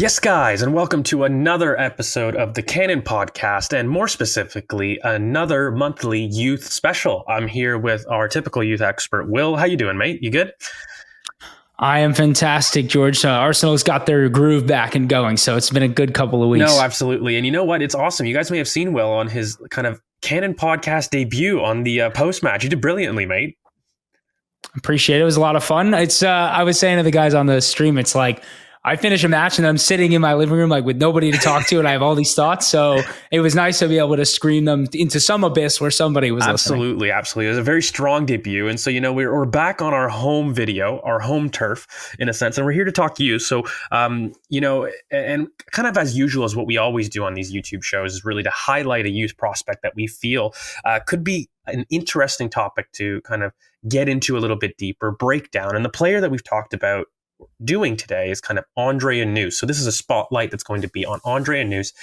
Yes, guys, and welcome to another episode of the Cannon Podcast, and more specifically, another monthly youth special. I'm here with our typical youth expert, Will. How you doing, mate? You good? I am fantastic, George. Arsenal's got their groove back and going, so it's been a good couple of weeks. No, absolutely. And you know what? It's awesome. You guys may have seen Will on his kind of Cannon Podcast debut on the post-match. You did brilliantly, mate. Appreciate it. It was a lot of fun. It's I was saying to the guys on the stream, it's like I finish a match and I'm sitting in my living room like with nobody to talk to, and I have all these thoughts. So it was nice to be able to scream them into some abyss where somebody was absolutely listening. Absolutely. It was a very strong debut. And so, you know, we're back on our home video, our home turf in a sense, and we're here to talk to you. So, you know, and kind of as usual as what we always do on these YouTube shows is really to highlight a youth prospect that we feel could be an interesting topic to kind of get into a little bit deeper, break down. And the player that we've talked about doing today is kind of Nnuous. So this is a spotlight that's going to be on Nnuous.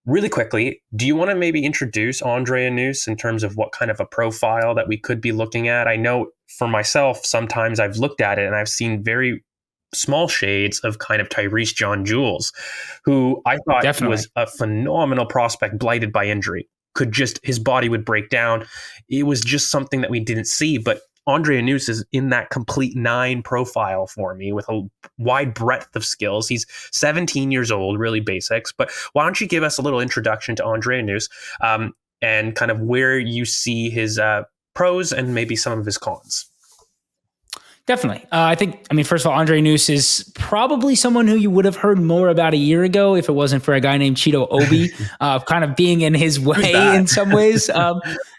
Really quickly, do you want to maybe introduce Nnuous in terms of what kind of a profile that we could be looking at? I know for myself, sometimes I've looked at it and I've seen very small shades of kind of Tyrese John Jules, who I thought Definitely was a phenomenal prospect, blighted by injury. His body would break down. It was just something that we didn't see, but Nnuous is in that complete 9 profile for me with a wide breadth of skills. He's 17 years old, really basics. But why don't you give us a little introduction to Nnuous and kind of where you see his pros and maybe some of his cons? Definitely. First of all, Nnuous is probably someone who you would have heard more about a year ago if it wasn't for a guy named Cheeto Obi kind of being in his way in some ways.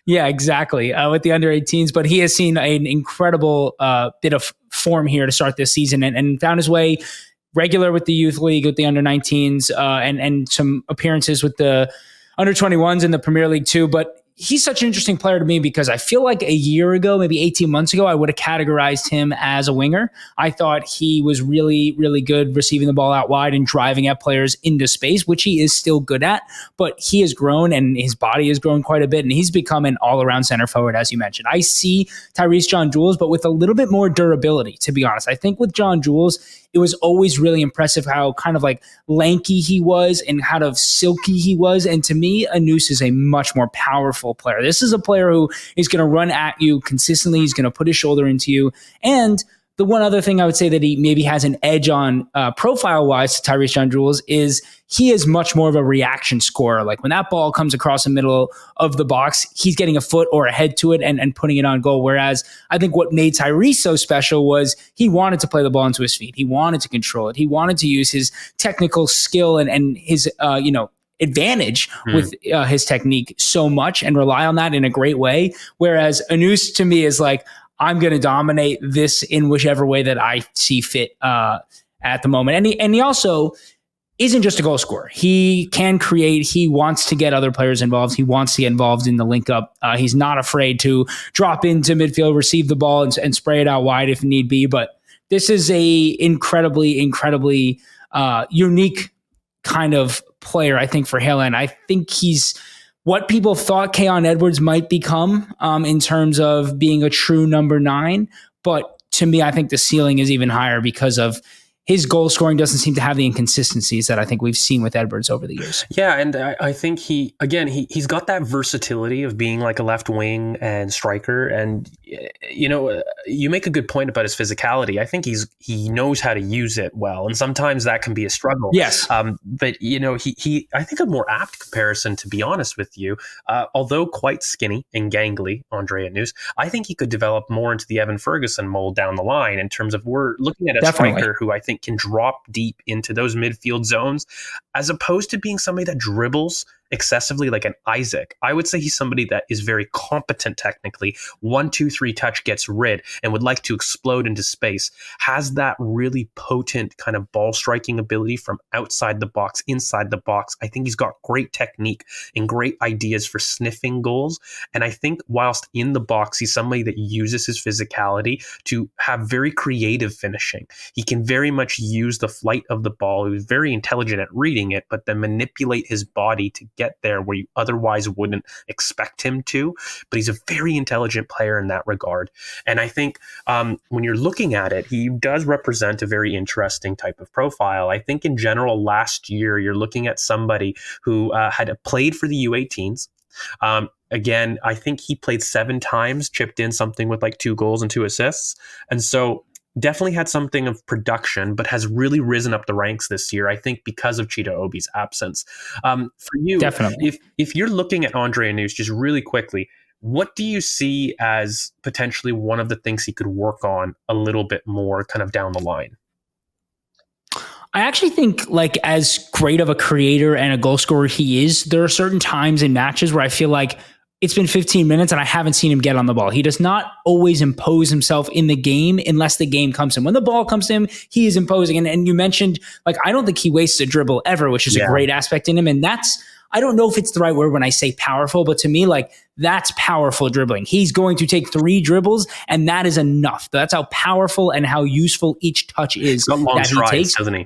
Yeah, exactly. With the under 18s, but he has seen an incredible bit of form here to start this season and found his way regular with the youth league, with the under 19s, and some appearances with the under 21s in the Premier League too. But he's such an interesting player to me because I feel like a year ago, maybe 18 months ago, I would have categorized him as a winger. I thought he was really, really good receiving the ball out wide and driving at players into space, which he is still good at. But he has grown and his body has grown quite a bit, and he's become an all-around center forward, as you mentioned. I see Tyrese John Jules, but with a little bit more durability, to be honest. I think with John Jules, it was always really impressive how kind of like lanky he was and kind of silky he was. And to me, Annous is a much more powerful player. This is a player who is going to run at you consistently. He's going to put his shoulder into you. And the one other thing I would say that he maybe has an edge on profile-wise to Tyrese John Jules is he is much more of a reaction scorer. Like when that ball comes across the middle of the box, he's getting a foot or a head to it and putting it on goal. Whereas I think what made Tyrese so special was he wanted to play the ball into his feet. He wanted to control it. He wanted to use his technical skill and his, advantage with his technique so much and rely on that in a great way. Whereas Annous to me is like, I'm going to dominate this in whichever way that I see fit at the moment. And he also isn't just a goal scorer. He can create. He wants to get other players involved. He wants to get involved in the link up. He's not afraid to drop into midfield, receive the ball, and spray it out wide if need be. But this is a incredibly, incredibly unique kind of player, I think, for Hale. And I think he's what people thought Keon Edwards might become in terms of being a true number 9. But to me, I think the ceiling is even higher because of his goal scoring doesn't seem to have the inconsistencies that I think we've seen with Edwards over the years. Yeah, and I think he's got that versatility of being like a left wing and striker. And, you know, you make a good point about his physicality. I think he knows how to use it well. And sometimes that can be a struggle. Yes. But, you know, he I think a more apt comparison, to be honest with you, although quite skinny and gangly, Nnuous, I think he could develop more into the Evan Ferguson mold down the line in terms of we're looking at a striker who I think can drop deep into those midfield zones as opposed to being somebody that dribbles excessively like an Isaac. I would say he's somebody that is very competent technically. 1, 2, 3 touch gets rid and would like to explode into space. Has that really potent kind of ball striking ability from outside the box, inside the box. I think he's got great technique and great ideas for sniffing goals. And I think whilst in the box, he's somebody that uses his physicality to have very creative finishing. He can very much use the flight of the ball. He's very intelligent at reading it, but then manipulate his body to get there where you otherwise wouldn't expect him to. But he's a very intelligent player in that regard. And I think when you're looking at it, he does represent a very interesting type of profile. I think in general, last year, you're looking at somebody who had played for the U18s. Again, I think he played 7 times, chipped in something with like 2 goals and 2 assists. And so definitely had something of production, but has really risen up the ranks this year, I think, because of Cheetah Obi's absence. For you, Definitely. if you're looking at Andre Annous, just really quickly, what do you see as potentially one of the things he could work on a little bit more kind of down the line? I actually think, like, as great of a creator and a goal scorer he is, there are certain times in matches where I feel like it's been 15 minutes and I haven't seen him get on the ball. He does not always impose himself in the game unless the game comes to him. When the ball comes to him, he is imposing. And you mentioned, like, I don't think he wastes a dribble ever, which is a great aspect in him. And that's, I don't know if it's the right word when I say powerful, but to me, like, that's powerful dribbling. He's going to take 3 dribbles, and that is enough. That's how powerful and how useful each touch is that he takes. Doesn't he?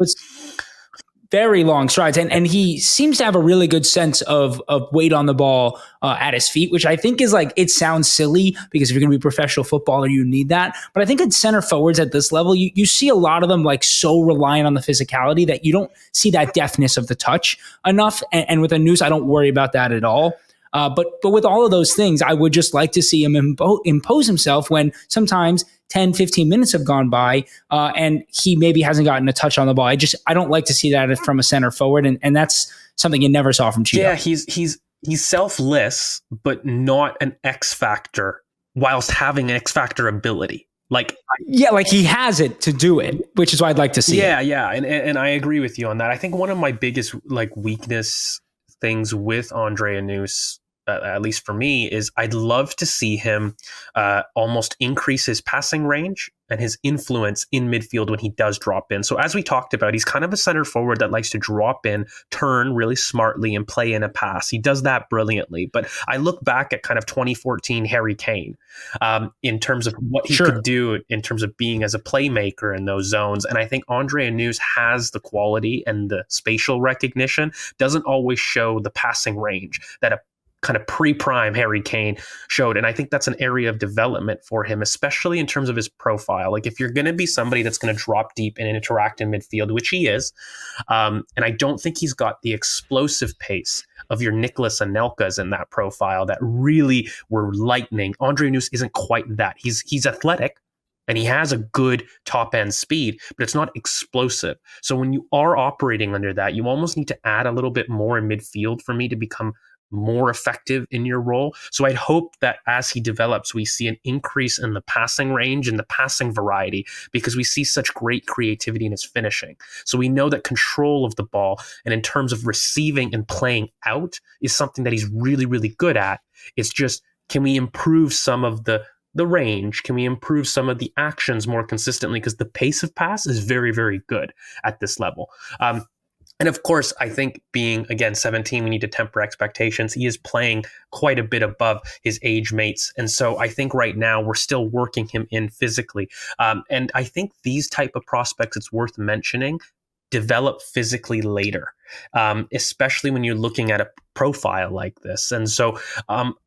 Very long strides, and he seems to have a really good sense of weight on the ball at his feet, which I think is, like, it sounds silly because if you're going to be a professional footballer, you need that. But I think at center forwards at this level, you see a lot of them, like, so reliant on the physicality that you don't see that deftness of the touch enough. And with Annous, I don't worry about that at all. But with all of those things, I would just like to see him impose himself when sometimes 10, 15 minutes have gone by and he maybe hasn't gotten a touch on the ball. I don't like to see that from a center forward. And that's something you never saw from Cheetah. Yeah, he's selfless, but not an X factor whilst having an X factor ability. Like he has it to do it, which is why I'd like to see it. Yeah. And I agree with you on that. I think one of my biggest weakness things with Andre Annous, at least for me, is I'd love to see him almost increase his passing range and his influence in midfield when he does drop in. So as we talked about, he's kind of a center forward that likes to drop in, turn really smartly, and play in a pass. He does that brilliantly. But I look back at kind of 2014 Harry Kane in terms of what he could do in terms of being as a playmaker in those zones. And I think Andre Annous has the quality and the spatial recognition, doesn't always show the passing range that a kind of pre-prime Harry Kane showed. And I think that's an area of development for him, especially in terms of his profile. Like, if you're going to be somebody that's going to drop deep and interact in midfield, which he is, and I don't think he's got the explosive pace of your Nicholas Anelkas in that profile that really were lightning. Andre Annous isn't quite that. He's athletic, and he has a good top end speed, but it's not explosive. So when you are operating under that, you almost need to add a little bit more in midfield for me to become more effective in your role. So I'd hope that as he develops, we see an increase in the passing range and the passing variety, because we see such great creativity in his finishing. So we know that control of the ball and in terms of receiving and playing out is something that he's really, really good at. It's just, can we improve some of the range? Can we improve some of the actions more consistently? Because the pace of pass is very, very good at this level. And of course, I think being, again, 17, we need to temper expectations. He is playing quite a bit above his age mates. And so I think right now we're still working him in physically. And I think these type of prospects, it's worth mentioning, develop physically later, especially when you're looking at a profile like this. And so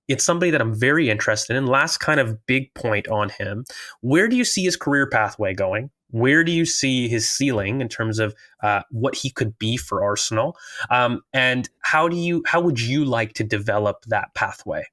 it's somebody that I'm very interested in. Last kind of big point on him. Where do you see his career pathway going? Where do you see his ceiling in terms of what he could be for Arsenal? And how would you like to develop that pathway?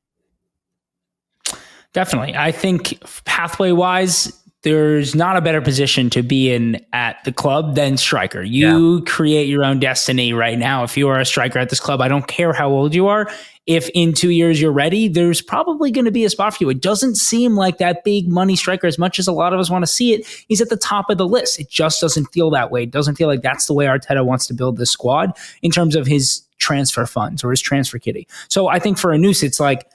Definitely. I think pathway wise, there's not a better position to be in at the club than striker. You create your own destiny right now. If you are a striker at this club, I don't care how old you are. If in 2 years you're ready, there's probably going to be a spot for you. It doesn't seem like that big money striker, as much as a lot of us want to see it, he's at the top of the list. It just doesn't feel that way. It doesn't feel like that's the way Arteta wants to build this squad in terms of his transfer funds or his transfer kitty. So I think for Annous, it's like,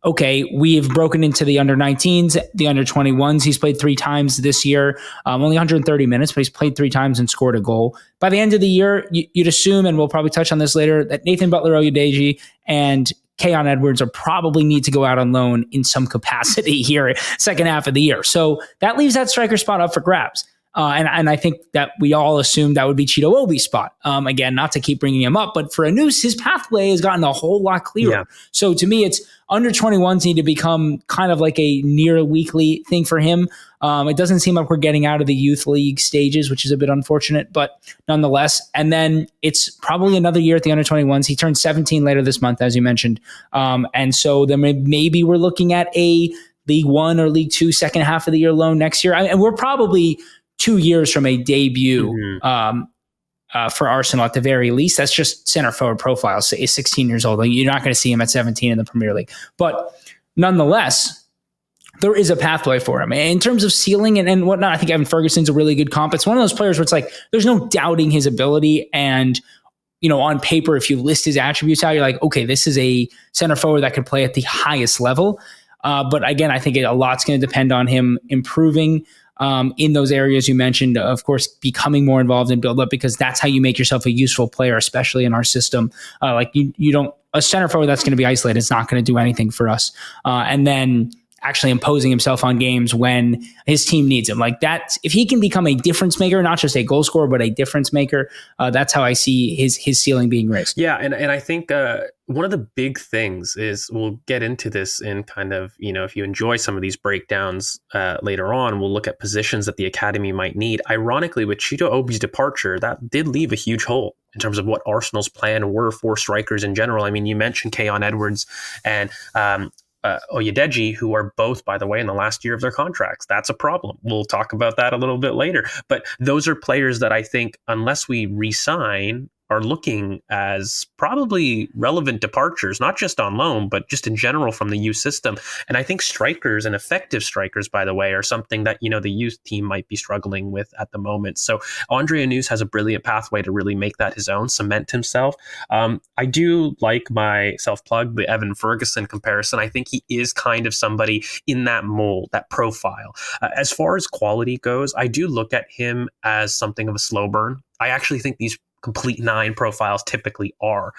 okay, we've broken into the under 19s, the under 21s. He's played 3 times this year, only 130 minutes, but he's played 3 times and scored a goal. By the end of the year, you'd assume, and we'll probably touch on this later, that Nathan Butler-Oyedeji and Keon Edwards are probably need to go out on loan in some capacity here second half of the year. So that leaves that striker spot up for grabs. And I think that we all assumed that would be Cheeto Obi's spot. Again, not to keep bringing him up, but for Annous, his pathway has gotten a whole lot clearer. Yeah. So to me, it's under 21s need to become kind of like a near weekly thing for him. It doesn't seem like we're getting out of the youth league stages, which is a bit unfortunate, but nonetheless. And then it's probably another year at the under 21s. He turned 17 later this month, as you mentioned. And so then maybe we're looking at a League One or League Two second half of the year loan next year. And we're probably 2 years from a debut for Arsenal at the very least. That's just center forward profile. So he's 16 years old. You're not going to see him at 17 in the Premier League. But nonetheless, there is a pathway for him. In terms of ceiling and whatnot, I think Evan Ferguson's a really good comp. It's one of those players where it's like, there's no doubting his ability. And, on paper, if you list his attributes out, you're like, okay, this is a center forward that could play at the highest level. But again, I think a lot's going to depend on him improving in those areas you mentioned, of course, becoming more involved in build up, because that's how you make yourself a useful player, especially in our system. You don't, a center forward that's going to be isolated, it's not going to do anything for us. And then actually imposing himself on games when his team needs him. Like that, if he can become a difference maker, not just a goal scorer, but a difference maker, that's how I see his ceiling being raised. Yeah, and I think one of the big things is, we'll get into this in kind of, if you enjoy some of these breakdowns later on, we'll look at positions that the academy might need. Ironically, with Cheeto Obi's departure, that did leave a huge hole in terms of what Arsenal's plan were for strikers in general. I mean, you mentioned Keon Edwards and Oyedeji, who are both, by the way, in the last year of their contracts. That's a problem. We'll talk about that a little bit later. But those are players that I think, unless we re-sign, are looking as probably relevant departures, not just on loan, but just in general from the youth system. And I think strikers, and effective strikers, by the way, are something that, the youth team might be struggling with at the moment. So Andre Nnuous has a brilliant pathway to really make that his own, cement himself. I do like my self-plug, the Evan Ferguson comparison. I think he is kind of somebody in that mold, that profile. As far as quality goes, I do look at him as something of a slow burn. I actually think these complete 9 profiles typically are.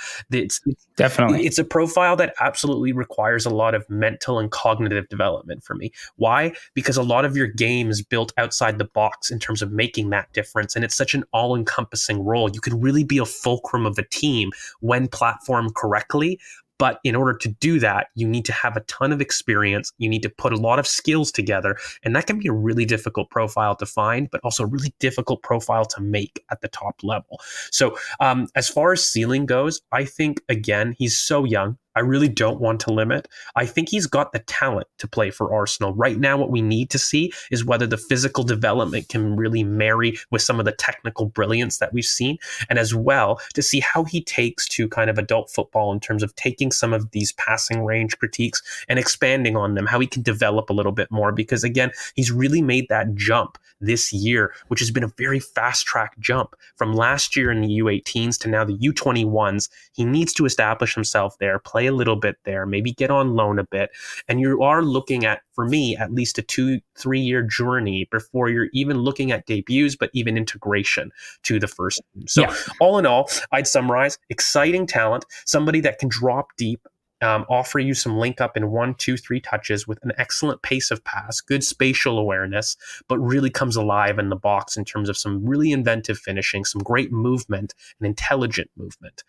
Definitely. It's a profile that absolutely requires a lot of mental and cognitive development for me. Why? Because a lot of your game is built outside the box in terms of making that difference. And it's such an all-encompassing role. You could really be a fulcrum of a team when platformed correctly. But in order to do that, you need to have a ton of experience. You need to put a lot of skills together. And that can be a really difficult profile to find, but also a really difficult profile to make at the top level. So as far as ceiling goes, I think, again, he's so young. I really don't want to limit. I think he's got the talent to play for Arsenal. Right now, what we need to see is whether the physical development can really marry with some of the technical brilliance that we've seen, and as well to see how he takes to kind of adult football in terms of taking some of these passing range critiques and expanding on them, how he can develop a little bit more, because again, he's really made that jump this year, which has been a very fast track jump from last year in the U18s to now the U21s. He needs to establish himself there, play a little bit there, maybe get on loan a bit. And you are looking at, for me, at least a 2-3 year journey before you're even looking at debuts, but even integration to the first team. So all in all, I'd summarize: exciting talent, somebody that can drop deep, offer you some link up in 1, 2, 3 touches with an excellent pace of pass, good spatial awareness, but really comes alive in the box in terms of some really inventive finishing, some great movement and intelligent movement.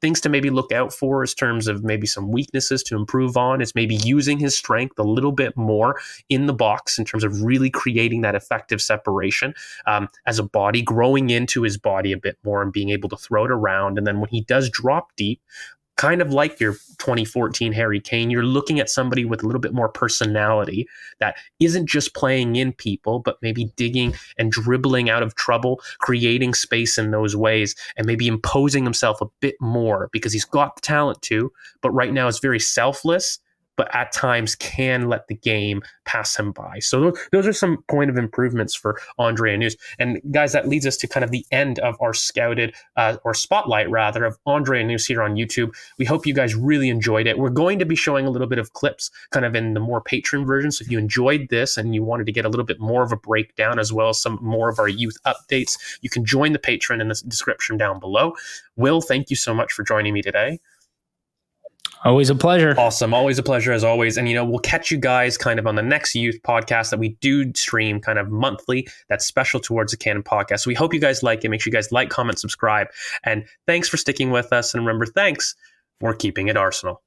Things to maybe look out for in terms of maybe some weaknesses to improve on is maybe using his strength a little bit more in the box in terms of really creating that effective separation as a body, growing into his body a bit more and being able to throw it around. And then when he does drop deep, kind of like your 2014 Harry Kane, you're looking at somebody with a little bit more personality that isn't just playing in people, but maybe digging and dribbling out of trouble, creating space in those ways, and maybe imposing himself a bit more because he's got the talent to, but right now is very selfless, but at times can let the game pass him by. So those are some point of improvements for Andre Nnuous. And guys, that leads us to kind of the end of our scouted, or spotlight rather, of Andre Nnuous here on YouTube. We hope you guys really enjoyed it. We're going to be showing a little bit of clips kind of in the more patron version. So if you enjoyed this and you wanted to get a little bit more of a breakdown as well as some more of our youth updates, you can join the patron in the description down below. Will, thank you so much for joining me today. Always a pleasure. Awesome. Always a pleasure as always. And, we'll catch you guys kind of on the next youth podcast that we do stream kind of monthly. That's special towards the Cannon podcast. So we hope you guys like it. Make sure you guys like, comment, subscribe. And thanks for sticking with us. And remember, thanks for keeping it Arsenal.